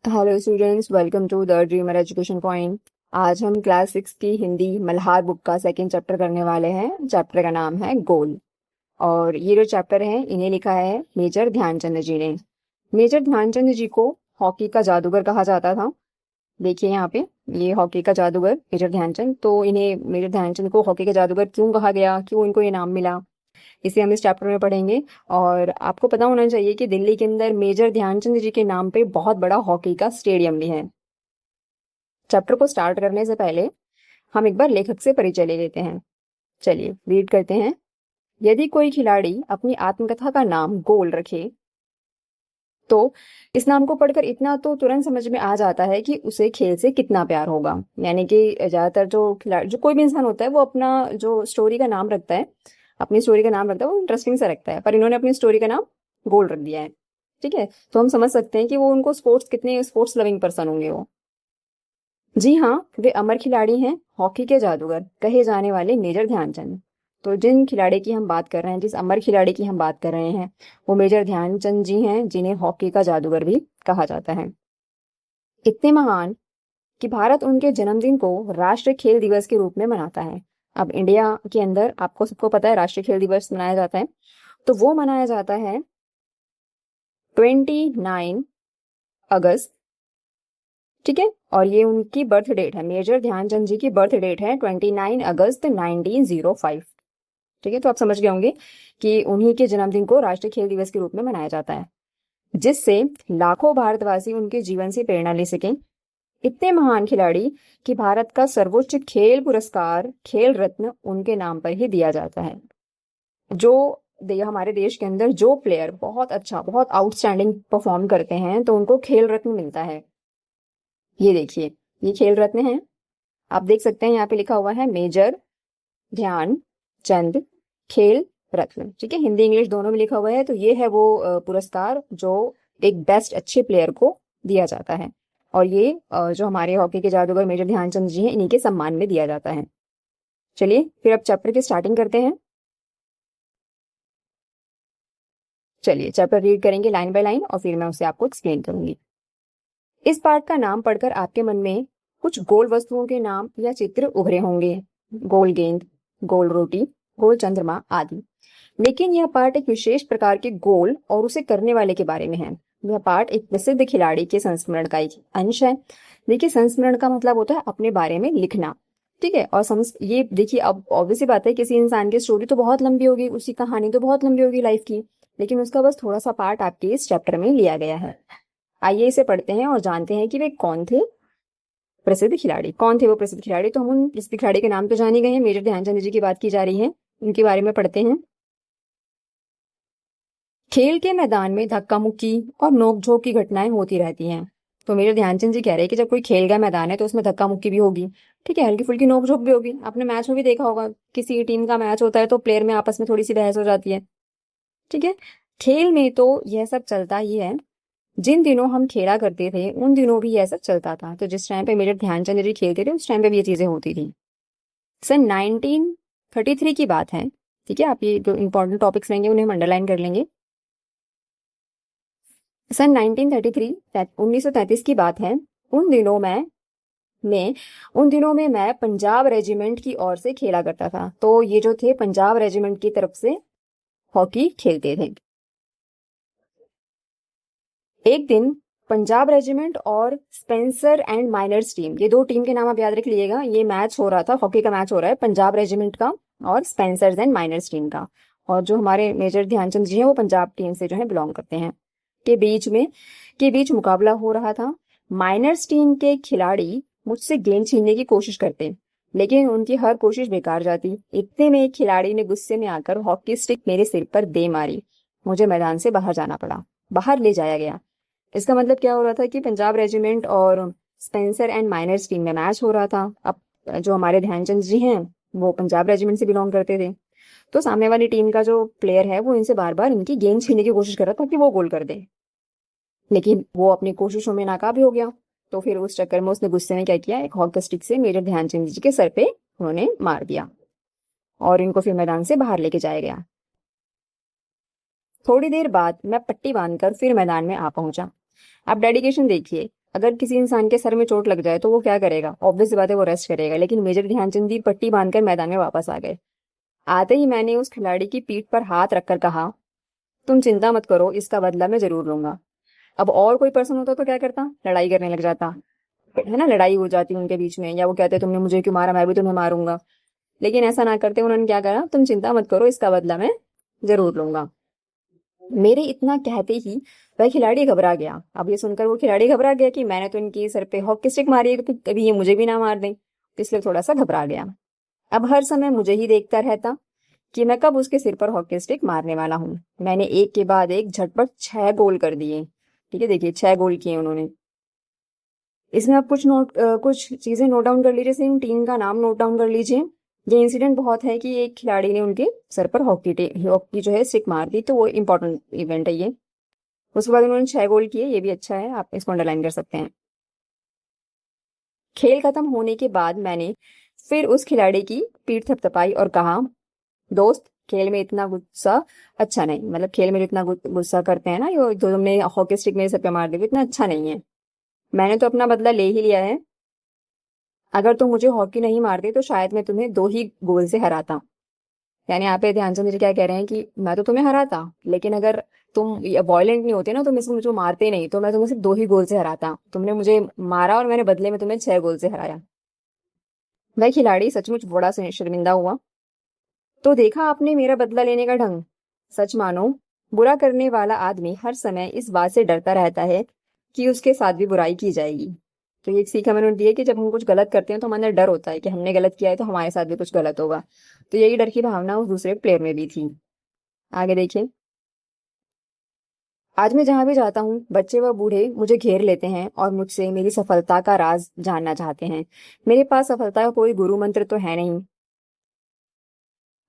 Hello students, welcome to the dreamer education point. आज हम class 6 की हिंदी मल्हार बुक का सेकंड चैप्टर करने वाले हैं। चैप्टर का नाम है गोल। और ये जो चैप्टर है इन्हें लिखा है मेजर ध्यानचंद जी ने। मेजर ध्यानचंद जी को हॉकी का जादूगर कहा जाता था। देखिए यहाँ पे, ये हॉकी का जादूगर मेजर ध्यानचंद। तो इन्हें मेजर ध्यानचंद को हॉकी का जादूगर क्यों कहा गया, क्यों इनको ये नाम मिला, इसे हम इस चैप्टर में पढ़ेंगे। और आपको पता होना चाहिए कि दिल्ली के अंदर मेजर ध्यानचंद जी के नाम पे बहुत बड़ा हॉकी का स्टेडियम भी है। चैप्टर को स्टार्ट करने से पहले हम एक बार लेखक से परिचय ले लेते हैं। चलिए रीड करते हैं। यदि कोई खिलाड़ी अपनी आत्मकथा का नाम गोल रखे तो इस नाम को पढ़कर इतना तो तुरंत समझ में आ जाता है कि उसे खेल से कितना प्यार होगा। यानी कि ज्यादातर जो खिलाड़ी, जो कोई भी इंसान होता है, वो अपना जो स्टोरी का नाम रखता है, अपनी स्टोरी का नाम रखता है, वो इंटरेस्टिंग सा रखता है। पर इन्होंने अपनी स्टोरी का नाम गोल रख दिया है। ठीक है, तो हम समझ सकते हैं कि वो उनको कितने स्पोर्ट्स लविंग पर्सन होंगे वो। जी हाँ, वे अमर खिलाड़ी हैं, हॉकी के जादूगर कहे जाने वाले मेजर ध्यानचंद। तो जिन खिलाड़ी की हम बात कर रहे हैं, जिस अमर खिलाड़ी की हम बात कर रहे हैं, वो मेजर ध्यानचंद जी हैं, जिन्हें हॉकी का जादूगर भी कहा जाता है। इतने महान कि भारत उनके जन्मदिन को राष्ट्रीय खेल दिवस के रूप में मनाता है। अब इंडिया के अंदर आपको सबको पता है राष्ट्रीय खेल दिवस मनाया जाता है। तो वो मनाया जाता है 29 अगस्त। ठीक है, और ये उनकी बर्थ डेट है, मेजर ध्यानचंद जी की बर्थ डेट है 29 अगस्त 1905। ठीक है, तो आप समझ गए होंगे कि उन्हीं के जन्मदिन को राष्ट्रीय खेल दिवस के रूप में मनाया जाता है, जिससे लाखों भारतवासी उनके जीवन से प्रेरणा ले सकें। इतने महान खिलाड़ी कि भारत का सर्वोच्च खेल पुरस्कार खेल रत्न उनके नाम पर ही दिया जाता है। जो हमारे देश के अंदर जो प्लेयर बहुत अच्छा, बहुत आउटस्टैंडिंग परफॉर्म करते हैं, तो उनको खेल रत्न मिलता है। ये देखिए, ये खेल रत्न है। आप देख सकते हैं यहाँ पे लिखा हुआ है मेजर ध्यानचंद खेल रत्न। ठीक है, हिंदी इंग्लिश दोनों में लिखा हुआ है। तो ये है वो पुरस्कार जो एक बेस्ट अच्छे प्लेयर को दिया जाता है। और ये जो हमारे हॉकी के जादूगर मेजर ध्यानचंद जी हैं, इन्हीं के सम्मान में दिया जाता है। चलिए फिर अब चैप्टर की स्टार्टिंग करते हैं। चलिए चैप्टर रीड करेंगे लाइन बाय लाइन, और फिर मैं उसे आपको एक्सप्लेन करूंगी। इस पाठ का नाम पढ़कर आपके मन में कुछ गोल वस्तुओं के नाम या चित्र उभरे होंगे। गोल गेंद, गोल रोटी, गोल चंद्रमा आदि। लेकिन यह पाठ एक विशेष प्रकार के गोल और उसे करने वाले के बारे में है। यह पाठ एक प्रसिद्ध खिलाड़ी के संस्मरण का एक अंश है। देखिए, संस्मरण का मतलब होता है अपने बारे में लिखना। ठीक है, और ये देखिए, अब ऑब्वियस बात है, किसी इंसान की स्टोरी तो बहुत लंबी होगी, उसकी कहानी तो बहुत लंबी होगी लाइफ की, लेकिन उसका बस थोड़ा सा पार्ट आपके इस चैप्टर में लिया गया है। आइए इसे पढ़ते हैं और जानते हैं कि वे कौन थे प्रसिद्ध खिलाड़ी। कौन थे वो प्रसिद्ध खिलाड़ी? तो हम उन प्रसिद्ध खिलाड़ी के नाम तो जाने गए हैं, मेजर ध्यानचंद जी की बात की जा रही है, उनके बारे में पढ़ते हैं। खेल के मैदान में धक्का मुक्की और नोकझोंक की घटनाएं होती रहती हैं। तो मेजर ध्यानचंद जी कह रहे हैं कि जब कोई खेल का मैदान है तो उसमें धक्का मुक्की भी होगी। ठीक है, हल्की फुल्की नोकझोंक भी होगी। आपने मैच में भी देखा होगा, किसी टीम का मैच होता है तो प्लेयर में आपस में थोड़ी सी बहस हो जाती है। ठीक है, खेल में तो यह सब चलता ही है। जिन दिनों हम खेला करते थे उन दिनों भी यह सब चलता था। तो जिस टाइम पे मेजर ध्यानचंद जी खेलते थे उस टाइम पे भी ये चीजें होती थी। सन 1933 की बात है। ठीक है, आप ये जो इंपॉर्टेंट टॉपिक्स रहेंगे उन्हें हम अंडरलाइन कर लेंगे। सन 1933 की बात है। उन दिनों में मैं उन दिनों में मैं पंजाब रेजिमेंट की ओर से खेला करता था। तो ये जो थे पंजाब रेजिमेंट की तरफ से हॉकी खेलते थे। एक दिन पंजाब रेजिमेंट और स्पेंसर एंड माइनर्स टीम, ये दो टीम के नाम आप याद रख लीजिएगा। ये मैच हो रहा था, हॉकी का मैच हो रहा है पंजाब रेजिमेंट का और स्पेंसर्स एंड माइनर्स टीम का। और जो हमारे मेजर ध्यानचंद जी हैं वो पंजाब टीम से जो है बिलोंग करते हैं। के बीच मुकाबला हो रहा था। माइनर्स टीम के खिलाड़ी मुझसे गेंद छीनने की कोशिश करते, लेकिन उनकी हर कोशिश बेकार जाती। इतने में एक खिलाड़ी ने गुस्से में आकर हॉकी स्टिक मेरे सिर पर दे मारी। मुझे मैदान से बाहर जाना पड़ा, बाहर ले जाया गया। इसका मतलब क्या हो रहा था कि पंजाब रेजिमेंट और स्पेंसर एंड माइनर्स टीम में मैच हो रहा था। अब जो हमारे ध्यानचंद जी हैं वो पंजाब रेजिमेंट से बिलोंग करते थे। तो सामने वाली टीम का जो प्लेयर है वो इनसे बार बार इनकी गेंद छीनने की कोशिश कर रहा था कि वो गोल कर दे, लेकिन वो अपनी कोशिशों में नाकाम हो गया। तो फिर उस चक्कर में उसने गुस्से में क्या किया, एक हॉकी स्टिक से मेजर ध्यानचंद जी के सर पे उन्होंने मार दिया और इनको फिर मैदान से बाहर लेके जाया गया। थोड़ी देर बाद मैं पट्टी बांधकर फिर मैदान में आ पहुंचा। अब डेडिकेशन देखिए, अगर किसी इंसान के सर में चोट लग जाए तो वो क्या करेगा? ऑब्वियस बात है, वो रेस्ट करेगा। लेकिन मेजर ध्यानचंद जी पट्टी बांधकर मैदान में वापस आ गए। आते ही मैंने उस खिलाड़ी की पीठ पर हाथ रखकर कहा, तुम चिंता मत करो, इसका बदला मैं जरूर लूंगा। अब और कोई पर्सन होता तो क्या करता? लड़ाई करने लग जाता, है ना, लड़ाई हो जाती उनके बीच में, या वो कहते तुमने मुझे क्यों मारा, मैं भी तुम्हें मारूंगा। लेकिन ऐसा ना करते, उन्होंने क्या करा, तुम चिंता मत करो, इसका बदला मैं जरूर लूंगा। मेरे इतना कहते ही वह खिलाड़ी घबरा गया। अब ये सुनकर वो खिलाड़ी घबरा गया कि मैंने तो इनकी सर पे हॉकी स्टिक मारी है, तो कभी ये मुझे भी ना मार दें, तो इसलिए थोड़ा सा घबरा गया। अब हर समय मुझे ही देखता रहता कि मैं कब उसके सिर पर हॉकी स्टिक मारने वाला हूँ। मैंने एक के बाद एक झटपट 6 गोल कर दिए। ठीक है, देखिए 6 गोल किए उन्होंने। इसमें आप कुछ चीजें नोट डाउन कर लीजिए, जैसे इन टीम का नाम नोट डाउन कर लीजिए। ये इंसिडेंट बहुत है कि एक खिलाड़ी ने उनके सर पर हॉकी जो है स्टिक मार दी, तो वो इम्पोर्टेंट इवेंट है ये। उसके बाद उन्होंने 6 गोल किए, ये भी अच्छा है, आप इसको अंडरलाइन कर सकते हैं। खेल खत्म होने के बाद मैंने फिर उस खिलाड़ी की पीठ थपथपाई और कहा, दोस्त, खेल में इतना गुस्सा अच्छा नहीं, मतलब खेल में जितना गुस्सा करते हैं ना, ये जो तुमने हॉकी स्टिक मेरे सर पे मार दी, इतना अच्छा नहीं है। मैंने तो अपना बदला ले ही लिया है। अगर तुम मुझे हॉकी नहीं मारते तो शायद मैं तुम्हें 2 ही गोल से हराता। यानी यहाँ पे ध्यानचंद जी क्या कह रहे हैं कि मैं तो तुम्हें हराता, लेकिन अगर तुम वॉयलेंट नहीं होते ना, तुम इसमें मुझे मारते नहीं, तो मैं तुम्हें सिर्फ 2 ही गोल से हराता। तुमने मुझे मारा और मैंने बदले में तुम्हें 6 गोल से हराया। वह खिलाड़ी सचमुच बड़ा शर्मिंदा हुआ। तो देखा आपने मेरा बदला लेने का ढंग। सच मानो, बुरा करने वाला आदमी हर समय इस बात से डरता रहता है कि उसके साथ भी बुराई की जाएगी। तो ये एक सीख हमें दी है कि जब हम कुछ गलत करते हैं तो हमारे अंदर डर होता है कि हमने गलत किया है तो हमारे साथ भी कुछ गलत होगा। तो यही डर की भावना उस दूसरे प्लेयर में भी थी। आगे देखिए। आज मैं जहां भी जाता हूँ, बच्चे व बूढ़े मुझे घेर लेते हैं और मुझसे मेरी सफलता का राज जानना चाहते हैं। मेरे पास सफलता का कोई गुरु मंत्र तो है नहीं।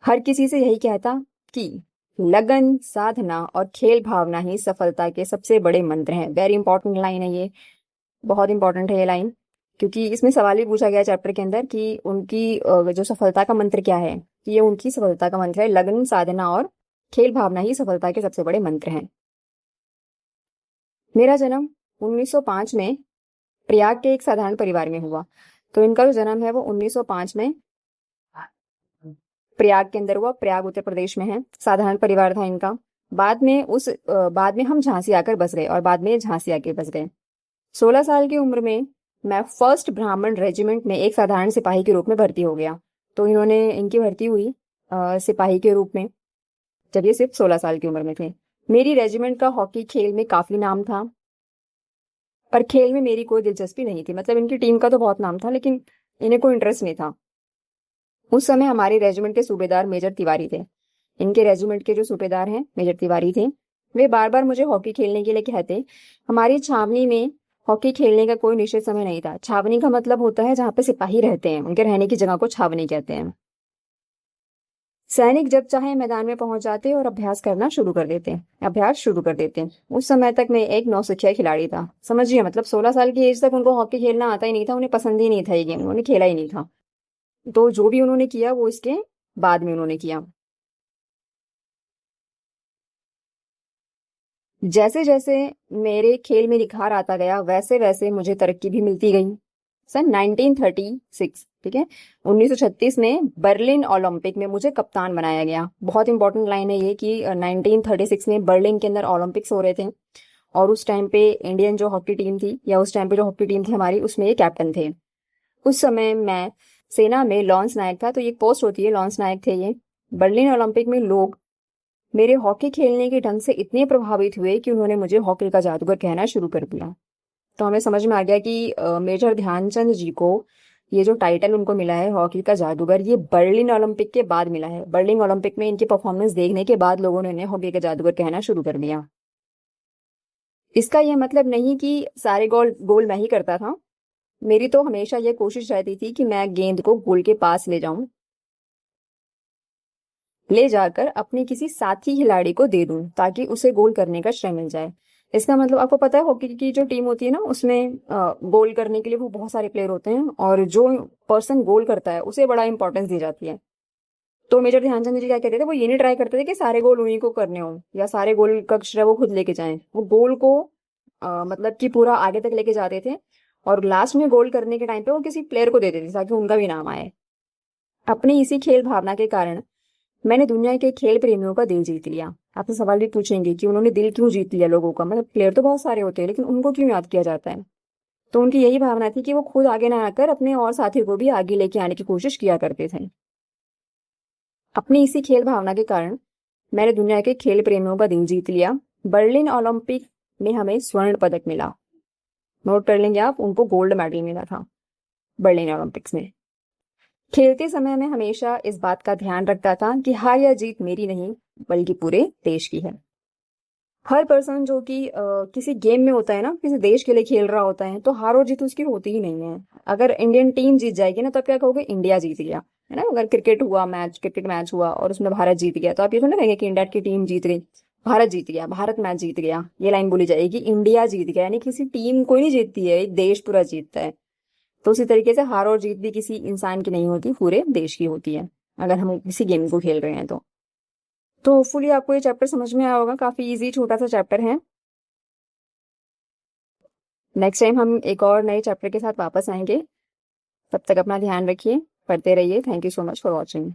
हर किसी से यही कहता कि लगन, साधना और खेल भावना ही सफलता के सबसे बड़े मंत्र हैं। वेरी इंपॉर्टेंट लाइन है ये, बहुत इंपॉर्टेंट है ये लाइन, क्योंकि इसमें सवाल भी पूछा गया चैप्टर के अंदर कि उनकी जो सफलता का मंत्र क्या है। तो ये उनकी सफलता का मंत्र है, लगन, साधना और खेल भावना ही सफलता के सबसे बड़े मंत्र हैं। मेरा जन्म 1905 में प्रयाग के एक साधारण परिवार में हुआ। तो इनका जो जन्म है वो 1905 में प्रयाग के अंदर हुआ। प्रयाग उत्तर प्रदेश में है। साधारण परिवार था इनका। बाद में हम झांसी आकर बस गए और बाद में झांसी आके बस गए। 16 साल की उम्र में मैं फर्स्ट ब्राह्मण रेजिमेंट में एक साधारण सिपाही के रूप में भर्ती हो गया। तो इनकी भर्ती हुई सिपाही के रूप में जब ये सिर्फ 16 साल की उम्र में थे। मेरी रेजिमेंट का हॉकी खेल में काफी नाम था, पर खेल में मेरी कोई दिलचस्पी नहीं थी। मतलब इनकी टीम का तो बहुत नाम था, लेकिन इन्हें कोई इंटरेस्ट नहीं था। उस समय हमारे रेजिमेंट के सूबेदार मेजर तिवारी थे। इनके रेजिमेंट के जो सूबेदार हैं मेजर तिवारी थे। वे बार बार मुझे हॉकी खेलने के लिए कहते। हमारी छावनी में हॉकी खेलने का कोई निश्चित समय नहीं था। छावनी का मतलब होता है जहाँ पे सिपाही रहते हैं, उनके रहने की जगह को छावनी कहते हैं। सैनिक जब चाहे मैदान में पहुंच जाते और अभ्यास शुरू कर देते। उस समय तक मैं एक नौसिखिया खिलाड़ी था। समझिए, मतलब 16 साल की एज तक उनको हॉकी खेलना आता ही नहीं था, उन्हें पसंद ही नहीं था ये गेम, उन्होंने खेला ही नहीं था। तो जो भी उन्होंने किया वो इसके बाद में उन्होंने किया। जैसे जैसे मेरे खेल में निखार आता गया, वैसे वैसे मुझे तरक्की भी मिलती गई। सन 1936, ठीक है, 1936 में बर्लिन ओलंपिक में मुझे कप्तान बनाया गया। बहुत इंपॉर्टेंट लाइन है ये कि 1936 में बर्लिन के अंदर ओलंपिक्स हो रहे थे, और उस टाइम पे इंडियन जो हॉकी टीम थी, या उस टाइम पे जो हॉकी टीम थी हमारी, उसमें ये कैप्टन थे। उस समय मैं सेना में लॉन्स नायक था। तो ये पोस्ट होती है, लॉन्स नायक थे ये। बर्लिन ओलंपिक में लोग मेरे हॉकी खेलने के ढंग से इतने प्रभावित हुए कि उन्होंने मुझे हॉकी का जादूगर कहना शुरू कर दिया। तो हमें समझ में आ गया कि मेजर ध्यानचंद जी को ये जो टाइटल उनको मिला है हॉकी का जादूगर, ये बर्लिन ओलंपिक के बाद मिला है। बर्लिन ओलंपिक में इनकी परफॉर्मेंस देखने के बाद लोगों ने इन्हें हॉकी का जादूगर कहना शुरू कर दिया। इसका यह मतलब नहीं कि सारे गोल गोल मैं ही करता था। मेरी तो हमेशा यह कोशिश रहती थी कि मैं गेंद को गोल के पास ले जाकर अपने किसी साथी खिलाड़ी को दे दूं, ताकि उसे गोल करने का श्रेय मिल जाए। इसका मतलब आपको पता है, हॉकी की जो टीम होती है ना, उसमें गोल करने के लिए वो बहुत सारे प्लेयर होते हैं, और जो पर्सन गोल करता है उसे बड़ा इंपॉर्टेंस दी जाती है। तो मेजर ध्यानचंद जी क्या कहते थे, वो ये नहीं ट्राई करते थे कि सारे गोल उन्हीं को करने हो या सारे गोल का श्रेय वो खुद लेके जाएं। वो गोल को मतलब कि पूरा आगे तक लेके जाते थे और लास्ट में गोल करने के टाइम पे वो किसी प्लेयर को देते थे ताकि उनका भी नाम आए। अपनी इसी खेल भावना के कारण मैंने दुनिया के खेल प्रेमियों का दिल जीत लिया। आपसे सवाल भी पूछेंगे कि उन्होंने दिल क्यों जीत लिया लोगों का, मतलब प्लेयर तो बहुत सारे होते हैं लेकिन उनको क्यों याद किया जाता है। तो उनकी यही भावना थी कि वो खुद आगे ना आकर अपने और साथियों को भी आगे लेके आने की कोशिश किया करते थे। अपनी इसी खेल भावना के कारण मैंने दुनिया के खेल प्रेमियों का दिल जीत लिया। बर्लिन ओलंपिक में हमें स्वर्ण पदक मिला। नोट कर लेंगे आप, उनको गोल्ड मेडल मिला था बर्लिन ओलंपिक्स में। खेलते समय मैं हमेशा इस बात का ध्यान रखता था कि हार या जीत मेरी नहीं बल्कि पूरे देश की है। हर पर्सन जो कि किसी गेम में होता है ना, किसी देश के लिए खेल रहा होता है, तो हार और जीत उसकी होती ही नहीं है। अगर इंडियन टीम जीत जाएगी ना तो आप क्या कहोगे, इंडिया जीत गया, है ना। अगर क्रिकेट मैच हुआ और उसमें भारत जीत गया तो आप ये तो ना कहेंगे कि इंडिया की टीम जीत गई, भारत जीत गया, भारत मैच जीत गया। ये लाइन बोली जाएगी, इंडिया जीत गया, यानी किसी टीम कोई नहीं जीतती है, एक देश पूरा जीतता है। तो उसी तरीके से हार और जीत भी किसी इंसान की नहीं होती, पूरे देश की होती है अगर हम किसी गेम को खेल रहे हैं तो होपफुली आपको ये चैप्टर समझ में आया होगा। काफी इजी छोटा सा चैप्टर है। नेक्स्ट टाइम हम एक और नए चैप्टर के साथ वापस आएंगे। तब तक अपना ध्यान रखिए, पढ़ते रहिए। Thank you so much for watching.